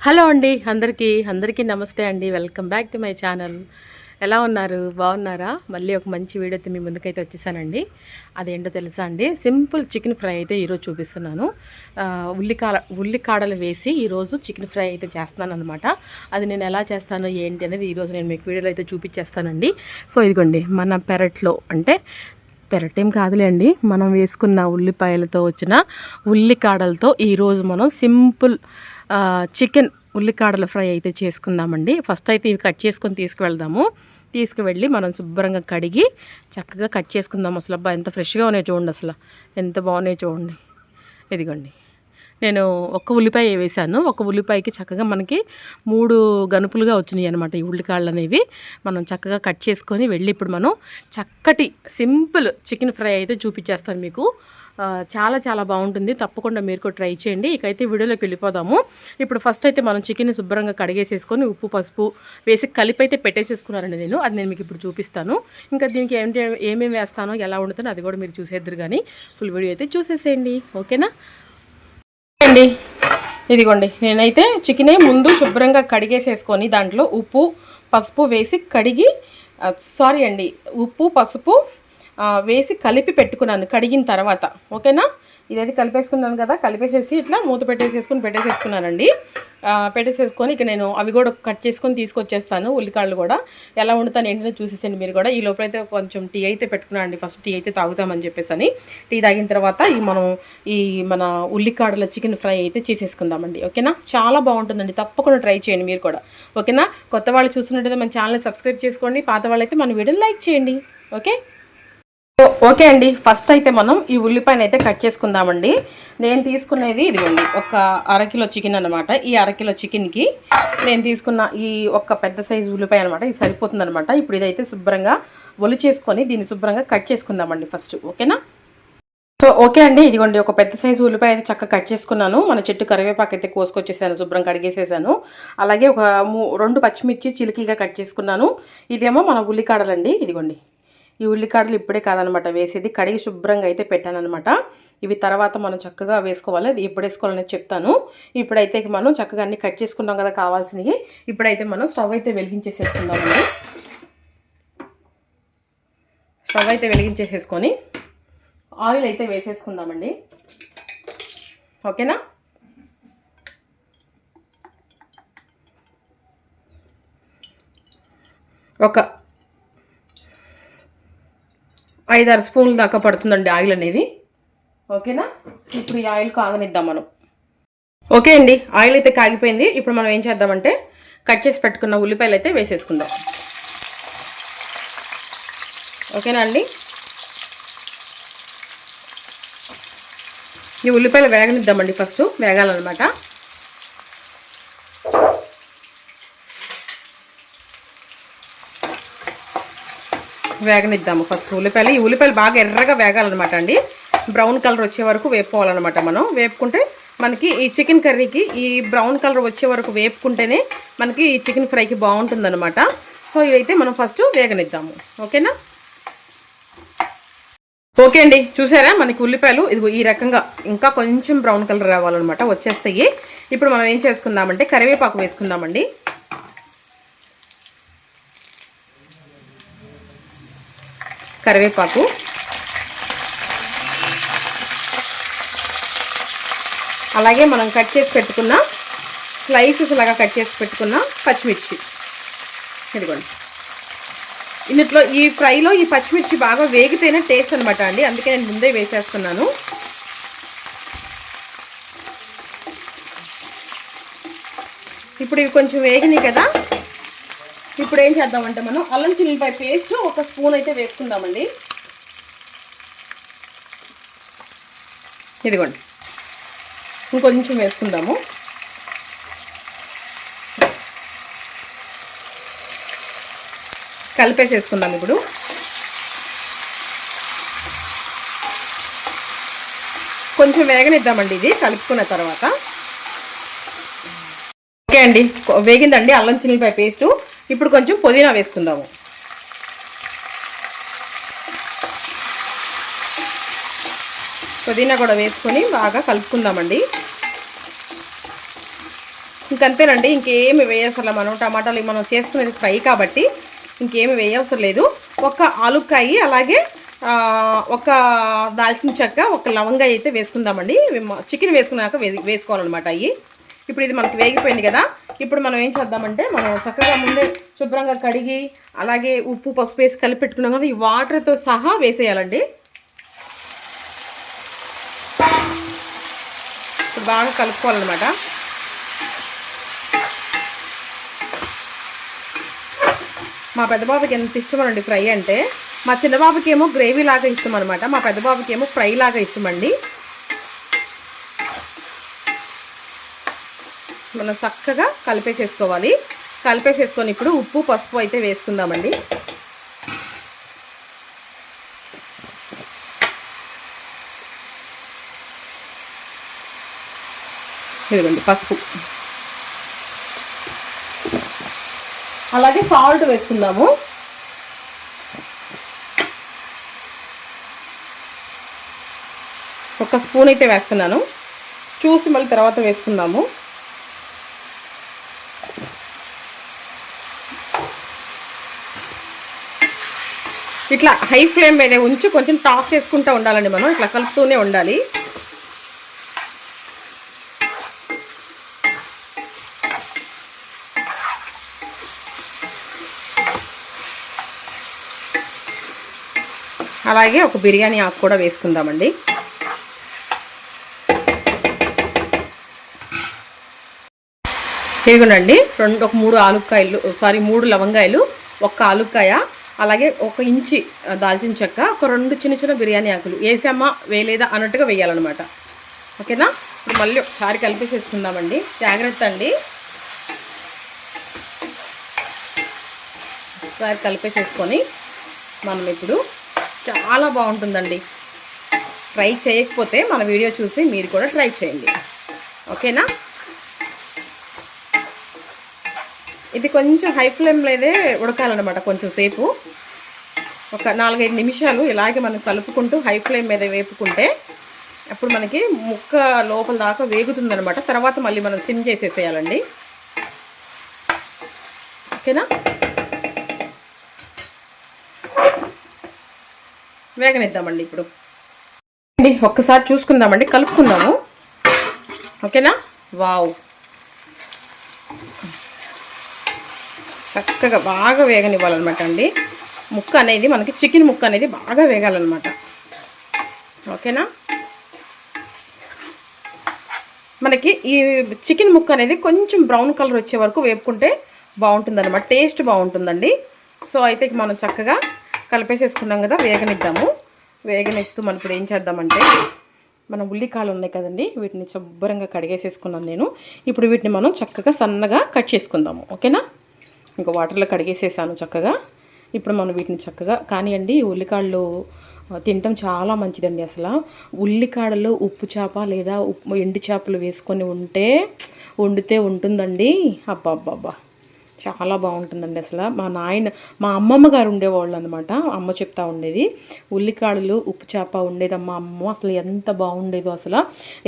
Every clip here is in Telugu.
హలో అండి అందరికీ నమస్తే అండి. Welcome back to my channel. ఎలా ఉన్నారు? బాగున్నారా? మళ్ళీ ఒక మంచి వీడియోతో మీ ముందుకైతే వచ్చేసానండి. అదేంటో తెలుసా అండి, సింపుల్ చికెన్ ఫ్రై అయితే ఈరోజు చూపిస్తున్నాను. ఉల్లికాడలు వేసి ఈరోజు చికెన్ ఫ్రై అయితే చేస్తున్నాను అనమాట. అది నేను ఎలా చేస్తాను ఏంటి అనేది ఈరోజు నేను మీకు వీడియోలో అయితే చూపించేస్తానండి. సో ఇదిగోండి, మన పెరట్లో అంటే పెరటేం కాదులేండి, మనం వేసుకున్న ఉల్లిపాయలతో వచ్చిన ఉల్లికాడలతో ఈరోజు మనం సింపుల్ చికెన్ ఉల్లికాడల ఫ్రై అయితే చేసుకుందామండి. ఫస్ట్ అయితే ఇవి కట్ చేసుకొని తీసుకువెళ్ళి మనం శుభ్రంగా కడిగి చక్కగా కట్ చేసుకుందాం. అసలు అబ్బా ఎంత ఫ్రెష్గా ఉన్నాయో చూడండి, అసలు ఎంత బాగున్నాయో చూడండి. ఇదిగోండి, నేను ఒక్క ఉల్లిపాయ వేసాను. ఒక ఉల్లిపాయకి చక్కగా మనకి 3 గనుపులుగా వచ్చినాయి అనమాట ఈ ఉల్లికాడలు అనేవి. మనం చక్కగా కట్ చేసుకొని వెళ్ళి ఇప్పుడు మనం చక్కటి సింపుల్ చికెన్ ఫ్రై అయితే చూపించేస్తాను మీకు. చాలా చాలా బాగుంటుంది, తప్పకుండా మీరు కూడా ట్రై చేయండి. ఇకైతే వీడియోలోకి వెళ్ళిపోదాము. ఇప్పుడు ఫస్ట్ అయితే మనం చికెన్ శుభ్రంగా కడిగేసేసుకొని ఉప్పు పసుపు వేసి కలిపి అయితే పెట్టేసేసుకున్నారండి నేను. అది నేను మీకు ఇప్పుడు చూపిస్తాను. ఇంకా దీనికి ఏమేమి వేస్తానో ఎలా వండుతానో అది కూడా మీరు చూసేద్దరు, కానీ ఫుల్ వీడియో అయితే చూసేసేయండి, ఓకేనా అండి. ఇదిగోండి, నేనైతే చికెనే ముందు శుభ్రంగా కడిగేసేసుకొని దాంట్లో ఉప్పు పసుపు వేసి ఉప్పు పసుపు వేసి కలిపి పెట్టుకున్నాను కడిగిన తర్వాత, ఓకేనా. ఇదైతే కలిపేసుకున్నాను కదా, కలిపేసేసి ఇట్లా మూత పెట్టేసేసుకున్నానండి. పెట్టేసేసుకొని ఇక నేను అవి కూడా కట్ చేసుకొని తీసుకొచ్చేస్తాను. ఉల్లికాళ్ళు కూడా ఎలా వండుతాను ఏంటో చూసేసండి మీరు కూడా. ఈ లోపలైతే కొంచెం టీ అయితే పెట్టుకున్నాను అండి. ఫస్ట్ టీ అయితే తాగుతామని చెప్పేసి టీ తాగిన తర్వాత మన ఉల్లికాడల చికెన్ ఫ్రై అయితే చేసేసుకుందామండి, ఓకేనా. చాలా బాగుంటుందండి, తప్పకుండా ట్రై చేయండి మీరు కూడా, ఓకేనా. కొత్త వాళ్ళు చూస్తున్నట్టయితే మన ఛానల్ని సబ్స్క్రైబ్ చేసుకోండి, పాత వాళ్ళైతే మన వీడియోని లైక్ చేయండి, ఓకే అండి. ఫస్ట్ అయితే మనం ఈ ఉల్లిపాయను అయితే కట్ చేసుకుందామండి. నేను తీసుకునేది ఇదిగోండి, ఒక అరకిలో చికెన్ అనమాట. ఈ అరకిలో చికెన్కి నేను తీసుకున్న ఈ ఒక్క పెద్ద సైజు ఉల్లిపాయ అనమాట, ఇది సరిపోతుంది అనమాట. ఇప్పుడు ఇదైతే శుభ్రంగా చేసుకొని దీన్ని శుభ్రంగా కట్ చేసుకుందామండి ఫస్ట్, ఓకేనా. సో ఓకే అండి, ఇదిగోండి ఒక పెద్ద సైజు ఉల్లిపాయ అయితే చక్కగా కట్ చేసుకున్నాను. మన చెట్టు కరివేపాకు అయితే కోసుకొచ్చేసాను, శుభ్రం కడిగేసేసాను. అలాగే ఒక 2 పచ్చిమిర్చి చిలికలుగా కట్ చేసుకున్నాను. ఇదేమో మన ఉల్లికాడలండి. ఇదిగోండి, ఈ ఉల్లికాడలు ఇప్పుడే కాదనమాట వేసేది, కడిగి శుభ్రంగా అయితే పెట్టానమాట. ఇవి తర్వాత మనం చక్కగా వేసుకోవాలి, అది ఎప్పుడు వేసుకోవాలనేది చెప్తాను. ఇప్పుడైతే మనం చక్కగా అన్ని కట్ చేసుకున్నాం కదా కావాల్సినవి. ఇప్పుడైతే మనం స్టవ్ అయితే వెలిగించేసేసుకుందామండి. స్టవ్ అయితే వెలిగించేసేసుకొని ఆయిల్ అయితే వేసేసుకుందామండి, ఓకేనా. ఒక 5-6 స్పూన్ల దాకా పడుతుందండి ఆయిల్ అనేది, ఓకేనా. ఇప్పుడు ఈ ఆయిల్ కాగనిద్దాం మనం. ఓకే అండి, ఆయిల్ అయితే కాగిపోయింది. ఇప్పుడు మనం ఏం చేద్దామంటే కట్ చేసి పెట్టుకున్న ఉల్లిపాయలు అయితే వేసేసుకుందాం, ఓకేనా అండి. ఈ ఉల్లిపాయలు వేగనిద్దామండి, ఫస్ట్ వేగాలన్నమాట. వేగనిద్దాము ఫస్ట్ ఉల్లిపాయలు. ఈ ఉల్లిపాయలు బాగా ఎర్రగా వేగాలన్నమాట అండి. బ్రౌన్ కలర్ వచ్చే వరకు వేపుకోవాలన్నమాట. మనం వేపుకుంటే మనకి ఈ చికెన్ కర్రీకి ఈ బ్రౌన్ కలర్ వచ్చే వరకు వేపుకుంటేనే మనకి ఈ చికెన్ ఫ్రైకి బాగుంటుందన్నమాట. సో ఇవైతే మనం ఫస్ట్ వేగనిద్దాము, ఓకేనా. ఓకే అండి, చూసారా మనకి ఉల్లిపాయలు ఇదిగో ఈ రకంగా ఇంకా కొంచెం బ్రౌన్ కలర్ రావాలన్నమాట, వచ్చేస్తాయి. ఇప్పుడు మనం ఏం చేసుకుందామంటే కరివేపాకు వేసుకుందామండి. కరివేపాకు, అలాగే మనం కట్ చేసి పెట్టుకున్న స్లైసెస్ లాగా కట్ చేసి పెట్టుకున్న పచ్చిమిర్చి. ఇదిగోండి, ఇందులో ఈ ఫ్రైలో ఈ పచ్చిమిర్చి బాగా వేగితేనే టేస్ట్ అనమాట అండి, అందుకే నేను ముందే వేసేస్తున్నాను. ఇప్పుడు ఇవి కొంచెం వేగినాయి కదా, ఇప్పుడు ఏం చేద్దామంటే మనం అల్లం చిల్లిపాయ పేస్ట్ 1 స్పూన్ అయితే వేసుకుందామండి. ఇదిగోండి, ఇంకొంచెం వేసుకుందాము. కలిపేసేసుకుందాం. ఇప్పుడు కొంచెం వేగనిద్దామండి ఇది కలుపుకున్న తర్వాత. ఓకే అండి, వేగిందండి అల్లం చిల్లిపాయ పేస్టు. ఇప్పుడు కొంచెం పుదీనా వేసుకుందాము. పుదీనా కూడా వేసుకొని బాగా కలుపుకుందామండి. ఇంకంతేనండి, ఇంకేమి వేయవసరం మనం. టమాటాలు మనం చేసుకునేది ఫ్రై కాబట్టి ఇంకేమి వేయవసరం లేదు. ఒక ఆలుకాయి, అలాగే ఒక దాల్చిన చెక్క, ఒక లవంగా అయితే వేసుకుందామండి. చికెన్ వేసుకున్నాక వేసుకోవాలన్నమాట అవి. ఇప్పుడు ఇది మనకి వేగిపోయింది కదా. ఇప్పుడు మనం ఏం చేద్దామంటే, మనం చక్కగా ముందే శుభ్రంగా కడిగి అలాగే ఉప్పు పసుపు వేసి కలిపి పెట్టుకున్నాం కదా, ఈ వాటర్తో సహా వేసేయాలండి. ఇప్పుడు బాగా కలుపుకోవాలన్నమాట. మా పెద్ద బాబుకి ఎంత ఇష్టమనండి ఫ్రై అంటే. మా చిన్న బాబుకి ఏమో గ్రేవీ లాగా ఇష్టం అనమాట, మా పెద్ద బాబుకి ఏమో ఫ్రై లాగా ఇష్టమండి. మనం చక్కగా కలిపేసేసుకోవాలి. కలిపేసేసుకొని ఇప్పుడు ఉప్పు పసుపు అయితే వేసుకుందామండి. ఇదిగోండి పసుపు, అలాగే సాల్ట్ వేసుకుందాము. ఒక స్పూన్ అయితే వేస్తున్నాను, చూసి మళ్ళీ తర్వాత వేసుకుందాము. ఇట్లా హై ఫ్లేమ్ మీద ఉంచి కొంచెం టాప్ చేసుకుంటూ ఉండాలండి. మనం ఇట్లా కలుపుతూనే ఉండాలి. అలాగే ఒక బిర్యానీ ఆకు కూడా వేసుకుందామండి. ఇదిగోనండి, ఒక 3 ఆలుక్కాయలు, 3 లవంగాయలు, ఒక ఆలుక్కాయ, అలాగే 1 ఇంచి దాల్చిన చెక్క, ఒక 2 చిన్న చిన్న బిర్యానీ ఆకులు వేసామా వేయలేదా అన్నట్టుగా వేయాలన్నమాట. ఓకేనా. ఇప్పుడు మళ్ళీ ఒకసారి కలిపేసేసుకుందామండి. జాగ్రత్త అండి, ఒకసారి కలిపేసేసుకొని మనం ఇప్పుడు చాలా బాగుంటుందండి. ట్రై చేయకపోతే మన వీడియో చూసి మీరు కూడా ట్రై చేయండి. ఓకేనా. ఇది కొంచెం హై ఫ్లేమ్లోనే ఉడకాలన్నమాట. కొంచెం సేపు, ఒక 4-5 నిమిషాలు ఇలాగే మనం కలుపుకుంటూ హై ఫ్లేమ్ మీద వేపుకుంటే అప్పుడు మనకి ముక్క లోపల దాకా వేగుతుందనమాట. తర్వాత మళ్ళీ మనం సిమ్ చేసేసేయాలండి. ఓకేనా. వేగనిద్దామండి. ఇప్పుడు ఒక్కసారి చూసుకుందామండి, కలుపుకుందాము. ఓకేనా. వావ్, చక్కగా బాగా వేగనివ్వాలన్నమాట అండి. ముక్క అనేది మనకి చికెన్ ముక్క అనేది బాగా వేగాలన్నమాట. ఓకేనా. మనకి ఈ చికెన్ ముక్క అనేది కొంచెం బ్రౌన్ కలర్ వచ్చే వరకు వేపుకుంటే బాగుంటుందన్నమాట, టేస్ట్ బాగుంటుందండి. సో అయితే మనం చక్కగా కలిపేసేసుకున్నాం కదా, వేగనిద్దాము. వేగనిస్తూ మనం ఇప్పుడు ఏం చేద్దామంటే, మన ఉల్లికాయలు ఉన్నాయి కదండి, వీటిని శుభ్రంగా కడిగేసేసుకున్నాను నేను. ఇప్పుడు వీటిని మనం చక్కగా సన్నగా కట్ చేసుకుందాము. ఓకేనా. ఇంకా వాటర్లో కడిగేసేసాను చక్కగా. ఇప్పుడు మనం వీటిని చక్కగా కానివ్వండి. ఉల్లికాడలు తినటం చాలా మంచిదండి. అసలు ఉల్లికాడలు ఉప్పు చేప లేదా ఎండు చేపలు వేసుకొని వండితే ఉంటుందండి. అబ్బా చాలా బాగుంటుందండి. అసలు మా అమ్మమ్మ గారు ఉండేవాళ్ళు అనమాట. అమ్మ చెప్తా ఉండేది, ఉల్లికాడలు ఉప్పు చేప ఉండేదమ్మా అమ్మ. అసలు ఎంత బాగుండేదో అసలు.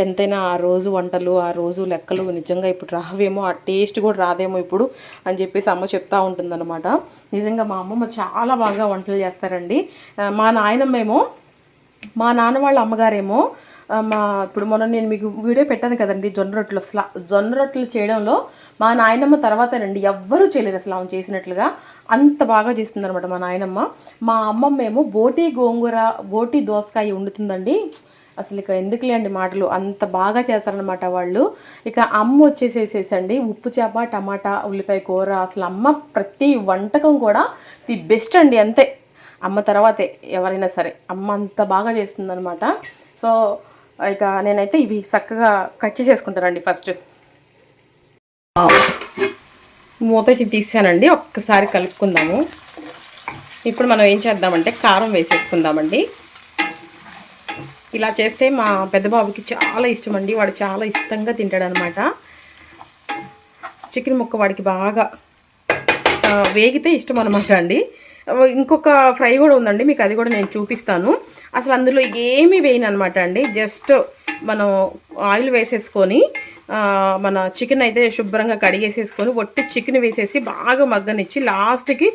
ఎంతైనా ఆ రోజు వంటలు, ఆ రోజు లెక్కలు నిజంగా ఇప్పుడు రావేమో, ఆ టేస్ట్ కూడా రాదేమో ఇప్పుడు అని చెప్పేసి అమ్మ చెప్తా ఉంటుందన్నమాట. నిజంగా మా అమ్మమ్మ చాలా బాగా వంటలు చేస్తారండి. మా నాన్న వాళ్ళ అమ్మగారేమో ఇప్పుడు నేను మీకు వీడియో పెట్టాను కదండి, జొన్న రొట్టెలు. అసలు జొన్న రొట్టెలు చేయడంలో మా నాయనమ్మ తర్వాతనండి ఎవ్వరూ చేయలేరు అసలు ఆమె చేసినట్లుగా. అంత బాగా చేస్తుంది అనమాట మా నాయనమ్మ. మా అమ్మమ్మ ఏమో బోటి గోంగూర, బోటి దోసకాయ వండుతుందండి. అసలు ఇక ఎందుకులే అండి మాటలు, అంత బాగా చేస్తారనమాట వాళ్ళు. ఇక అమ్మ వచ్చేసేసేసండి ఉప్పు చేప, టమాటా, ఉల్లిపాయ కూర. అసలు అమ్మ ప్రతి వంటకం కూడా ది బెస్ట్ అండి. అంతే, అమ్మ తర్వాతే ఎవరైనా సరే అమ్మ అంత బాగా చేస్తుందనమాట. సో ఇక నేనైతే ఇవి చక్కగా కట్ చేసుకుంటానండి. ఫస్ట్ మూత తీసానండి, ఒక్కసారి కలుపుకుందాము. ఇప్పుడు మనం ఏం చేద్దామంటే కారం వేసేసుకుందామండి. ఇలా చేస్తే మా పెద్ద బాబుకి చాలా ఇష్టం అండి, వాడు చాలా ఇష్టంగా తింటాడనమాట. చికెన్ ముక్క వాడికి బాగా వేగితే ఇష్టం అనమాట అండి. ఇంకొక ఫ్రై కూడా ఉందండి, మీకు అది కూడా నేను చూపిస్తాను. అసలు అందులో ఏమీ వేయను అనమాట అండి. జస్ట్ మనం ఆయిల్ వేసేసుకొని మన చికెన్ అయితే శుభ్రంగా కడిగేసేసుకొని ఒట్టి చికెన్ వేసేసి బాగా మగ్గనిచ్చి లాస్ట్కి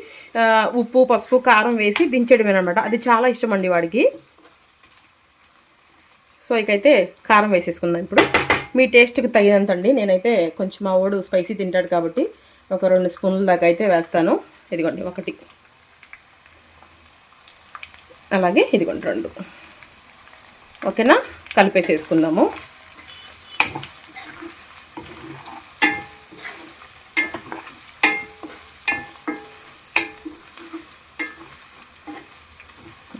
ఉప్పు పసుపు కారం వేసి దించేయడమేనమాట. అది చాలా ఇష్టం అండి వాడికి. సో ఇకైతే కారం వేసేసుకుందాం ఇప్పుడు. మీ టేస్ట్కి తగినంత అండి. నేనైతే కొంచెం మా వాడు స్పైసీ తింటాడు కాబట్టి ఒక 2 స్పూన్ల దాకా అయితే వేస్తాను. ఇదిగోండి 1, అలాగే ఇదిగోండి 2. ఓకేనా, కలిపేసేసుకుందాము.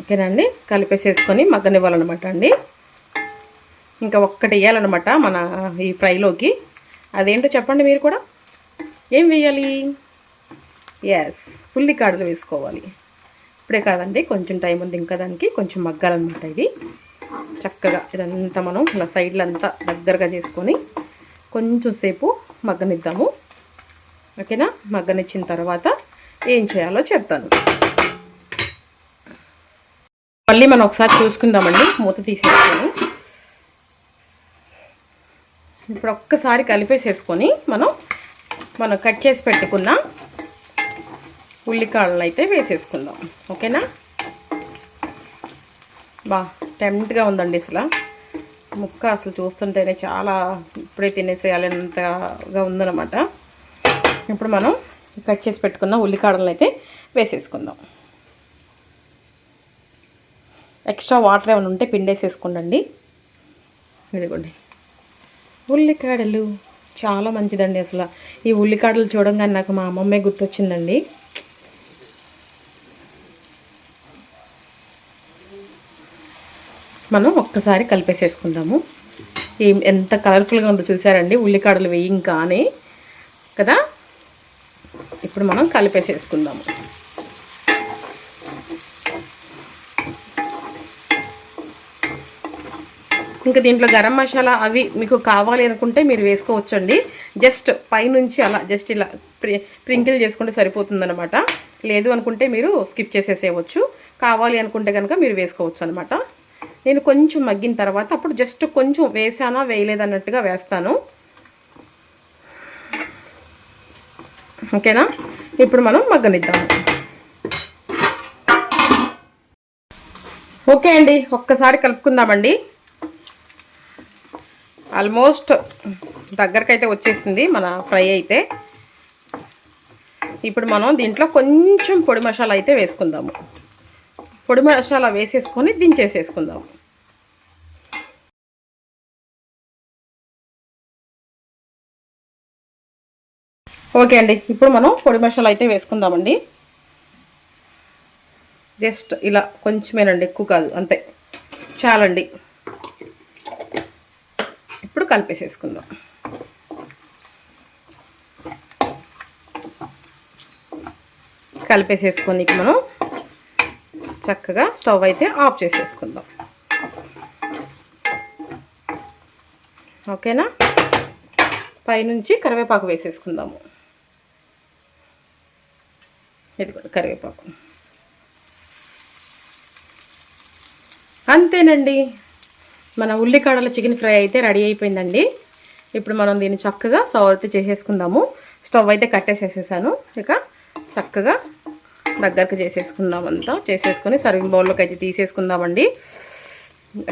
ఓకేనండి, కలిపేసేసుకొని మగ్గనివ్వాలన్నమాట అండి. ఇంకా ఒక్కటి వేయాలన్నమాట మన ఈ ఫ్రైలోకి. అదేంటో చెప్పండి మీరు కూడా. ఏం వేయాలి? ఎస్, ఉల్లికాడలు వేసుకోవాలి. ఇప్పుడే కాదండి, కొంచెం టైం ఉంది ఇంకా, దానికి కొంచెం మగ్గాలన్నమాట. ఇది చక్కగా ఇదంతా మనం ఇలా సైడ్లంతా దగ్గరగా చేసుకొని కొంచెం సేపు మగ్గనిద్దాము. ఓకేనా, మగ్గనిచ్చిన తర్వాత ఏం చేయాలో చెప్తాను. మళ్ళీ మనం ఒకసారి చూసుకుందామండి, మూత తీసేసుకొని. ఇప్పుడు ఒక్కసారి కలిపేసేసుకొని మనం కట్ చేసి పెట్టుకున్న ఉల్లికాడలను అయితే వేసేసుకుందాం. ఓకేనా, టెంప్ట్గా ఉందండి అసలు. ముక్క అసలు చూస్తుంటేనే చాలా ఇప్పుడే తినేసేయాలంతగా ఉందన్నమాట. ఇప్పుడు మనం కట్ చేసి పెట్టుకున్న ఉల్లికాడలను అయితే వేసేసుకుందాం. ఎక్స్ట్రా వాటర్ ఏమైనా ఉంటే పిండేసేసుకోండి. ఇదిగోండి ఉల్లికాడలు చాలా మంచిదండి అసలు. ఈ ఉల్లికాడలు చూడంగానే నాకు మా అమ్మమ్మే గుర్తొచ్చిందండి. మనం ఒక్కసారి కలిపేసేసుకుందాము. ఎంత కలర్ఫుల్గా ఉందో చూసారండి ఉల్లికాడలు వేయంగానే కదా. ఇప్పుడు మనం కలిపేసేసుకుందాము. ఇంకా దీంట్లో గరం మసాలా అవి మీకు కావాలి అనుకుంటే మీరు వేసుకోవచ్చండి. జస్ట్ పైనుంచి అలా జస్ట్ ఇలా స్ప్రింకిల్ చేసుకుంటే సరిపోతుందన్నమాట. లేదు అనుకుంటే మీరు స్కిప్ చేసేసేయవచ్చు. కావాలి అనుకుంటే కనుక మీరు వేసుకోవచ్చు అనమాట. నేను కొంచెం మగ్గిన తర్వాత అప్పుడు జస్ట్ కొంచెం వేసానా వేయలేదన్నట్టుగా వేస్తాను. ఓకేనా, ఇప్పుడు మనం మగ్గనిద్దాము. ఓకే అండి, ఒక్కసారి కలుపుకుందామండి. ఆల్మోస్ట్ దగ్గరకైతే వచ్చేసింది మన ఫ్రై అయితే. ఇప్పుడు మనం దీంట్లో కొంచెం పొడి మసాలా అయితే వేసుకుందాము. పొడి మసాలా వేసేసుకొని దించేసేసుకుందాము. ఓకే అండి, ఇప్పుడు మనం పొడి మసాలా అయితే వేసుకుందామండి. జస్ట్ ఇలా కొంచెమేనండి, ఎక్కువ కాదు, అంతే చాలండి. ఇప్పుడు కలిపేసేసుకుందాం. కలిపేసేసుకొని మనం చక్కగా స్టవ్ అయితే ఆఫ్ చేసేసుకుందాం. ఓకేనా, పైనుంచి కరివేపాకు వేసేసుకుందాము. ఇది కూడా కరివేపాకు. అంతేనండి, మన ఉల్లికాడల చికెన్ ఫ్రై అయితే రెడీ అయిపోయిందండి. ఇప్పుడు మనం దీన్ని చక్కగా సర్వ్ అయితే చేసేసుకుందాము. స్టవ్ అయితే కట్టేసేసేసాను. ఇక చక్కగా దగ్గరకు చేసేసుకుందాం. అంతా చేసేసుకొని సర్వింగ్ బౌల్లోకి అయితే తీసేసుకుందామండి.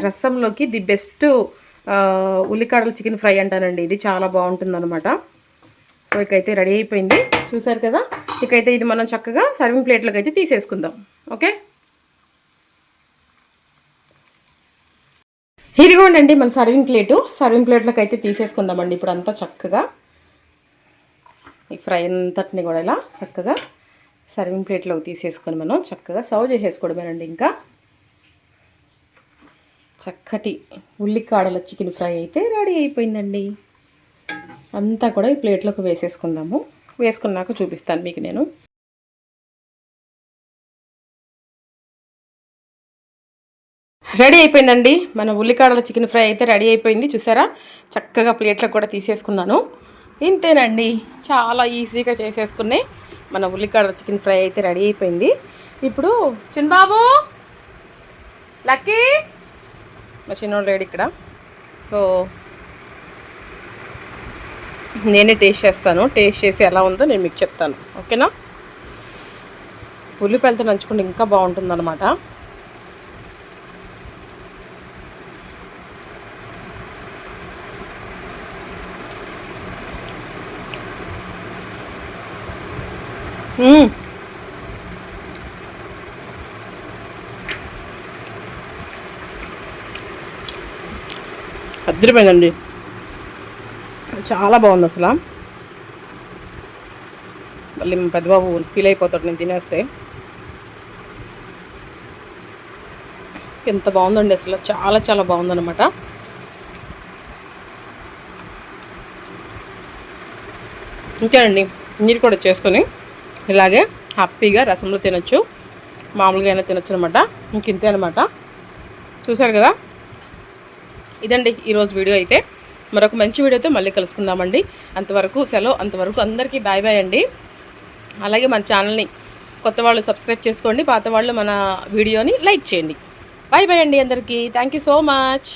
రసంలోకి ది బెస్ట్ ఉల్లికాడల చికెన్ ఫ్రై అంటానండి. ఇది చాలా బాగుంటుందన్నమాట. సో ఇకైతే రెడీ అయిపోయింది, చూసారు కదా. ఇకైతే ఇది మనం చక్కగా సర్వింగ్ ప్లేట్లోకి అయితే తీసేసుకుందాం. ఓకే, ఇదిగోండి మన సర్వింగ్ ప్లేట్లోకి అయితే తీసేసుకుందామండి. ఇప్పుడు అంతా చక్కగా ఈ ఫ్రై అంతటిని కూడా ఇలా చక్కగా సర్వింగ్ ప్లేట్లోకి తీసేసుకొని మనం చక్కగా సర్వ్ చేసేసుకోవడమేనండి. ఇంకా చక్కటి ఉల్లికాడల చికెన్ ఫ్రై అయితే రెడీ అయిపోయిందండి. అంతా కూడా ఈ ప్లేట్లోకి వేసేసుకుందాము. వేసుకున్నాక చూపిస్తాను మీకు నేను. రెడీ అయిపోయిందండి మన ఉల్లికాడల చికెన్ ఫ్రై అయితే రెడీ అయిపోయింది. చూసారా, చక్కగా ప్లేట్లకు కూడా తీసేసుకున్నాను. ఇంతేనండి, చాలా ఈజీగా చేసేసుకునే మన ఉల్లికాడల చికెన్ ఫ్రై అయితే రెడీ అయిపోయింది. ఇప్పుడు చిన్నబాబు, లక్కీ, మా చిన్నోడు లేడు ఇక్కడ. సో నేనే టేస్ట్ చేస్తాను. టేస్ట్ చేసి ఎలా ఉందో నేను మీకు చెప్తాను, ఓకేనా. ఉల్లిపాయలతో నంచుకుంటే ఇంకా బాగుంటుందన్నమాట. అద్దరిపోయిందండి, చాలా బాగుంది అసలు. మళ్ళీ మా పెద్దబాబు ఫీల్ అయిపోతాడు నేను తినేస్తే. ఎంత బాగుందండి అసలు, చాలా చాలా బాగుందన్నమాట. ఇంకేనండి, మీరు కూడా చేసుకొని ఇలాగే హ్యాపీగా రసంలో తినొచ్చు, మామూలుగా అయినా తినొచ్చు అనమాట. ఇంతే అనమాట. చూసారు కదా, ఇదండి ఈరోజు వీడియో అయితే. మరొక మంచి వీడియోతో మళ్ళీ కలుసుకుందామండి. అంతవరకు సెలవు, అంతవరకు అందరికీ బాయ్ బాయ్ అండి. అలాగే మన ఛానల్ని కొత్త వాళ్ళు సబ్స్క్రైబ్ చేసుకోండి, పాత వాళ్ళు మన వీడియోని లైక్ చేయండి. బాయ్ బాయ్ అండి అందరికీ. Thank you so much.